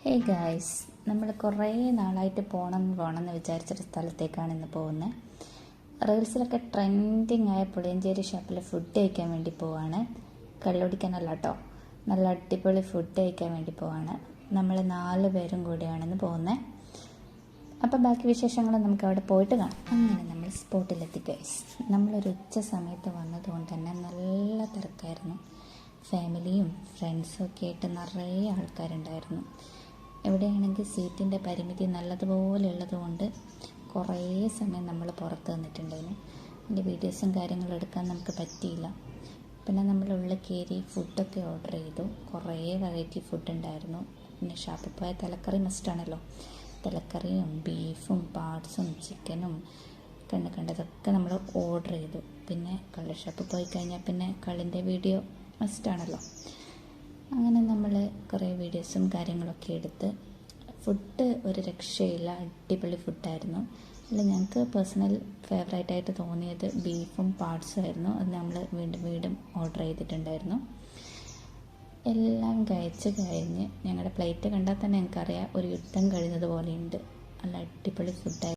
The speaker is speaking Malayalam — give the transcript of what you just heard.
ഹേ ഗായ്സ്, നമ്മൾ കുറേ നാളായിട്ട് പോകണമെന്ന് വിചാരിച്ചൊരു സ്ഥലത്തേക്കാണ് ഇന്ന് പോകുന്നത്. റീൽസിലൊക്കെ ട്രെൻഡിങ് ആയ പുളിയഞ്ചേരി ഷോപ്പിൽ ഫുഡ് കഴിക്കാൻ വേണ്ടി പോവാണ്. കള്ളുടിക്കാനല്ല കേട്ടോ, നല്ല അടിപൊളി ഫുഡ് കഴിക്കാൻ വേണ്ടി പോവാണ്. നമ്മൾ 4 പേരും കൂടിയാണെന്ന് പോകുന്നത്. അപ്പോൾ ബാക്കി വിശേഷങ്ങൾ നമുക്ക് അവിടെ പോയിട്ട് കാണാം. അങ്ങനെ നമ്മൾ സ്പോട്ടിലെത്തി ഗൈസ്. നമ്മളൊരു ഉച്ച സമയത്ത് വന്നതുകൊണ്ട് തന്നെ നല്ല തിരക്കായിരുന്നു. ഫാമിലിയും ഫ്രണ്ട്സും ഒക്കെ ആയിട്ട് നിറയെ ആൾക്കാരുണ്ടായിരുന്നു. എവിടെയാണെങ്കിൽ സീറ്റിൻ്റെ പരിമിതി നല്ലതുപോലെ ഉള്ളതുകൊണ്ട് കുറേ സമയം നമ്മൾ പുറത്ത് നിന്നിട്ടുണ്ടായിരുന്നു. അതിൻ്റെ വീഡിയോസും കാര്യങ്ങളും എടുക്കാൻ നമുക്ക് പറ്റിയില്ല. പിന്നെ നമ്മൾ ഉള്ളിൽ കയറി ഫുഡൊക്കെ ഓർഡർ ചെയ്തു. കുറേ വെറൈറ്റി ഫുഡ് ഉണ്ടായിരുന്നു. പിന്നെ ഷാപ്പിൽ പോയ തലക്കറി മസ്റ്റാണല്ലോ. തലക്കറിയും ബീഫും പാർട്സും ചിക്കനും കണ്ടതൊക്കെ നമ്മൾ ഓർഡർ ചെയ്തു. പിന്നെ കള്ള് ഷാപ്പിൽ പോയി കഴിഞ്ഞാൽ പിന്നെ കള്ളിൻ്റെ വീഡിയോ മസ്റ്റാണല്ലോ. അങ്ങനെ നമ്മൾ കുറേ വീഡിയോസും കാര്യങ്ങളൊക്കെ എടുത്ത് ഫുഡ് ഒരു രക്ഷയില്ല, അടിപൊളി ഫുഡായിരുന്നു. അതിൽ ഞങ്ങൾക്ക് പേഴ്സണൽ ഫേവറേറ്റായിട്ട് തോന്നിയത് ബീഫും പാർട്സും ആയിരുന്നു. അത് നമ്മൾ വീണ്ടും ഓർഡർ ചെയ്തിട്ടുണ്ടായിരുന്നു. എല്ലാം കഴിച്ച് കഴിഞ്ഞ് ഞങ്ങളുടെ പ്ലേറ്റ് കണ്ടാൽ തന്നെ ഞങ്ങൾക്കറിയാം ഒരു യുദ്ധം കഴിഞ്ഞതുപോലെയുണ്ട്. നല്ല അടിപൊളി ഫുഡായിരുന്നു.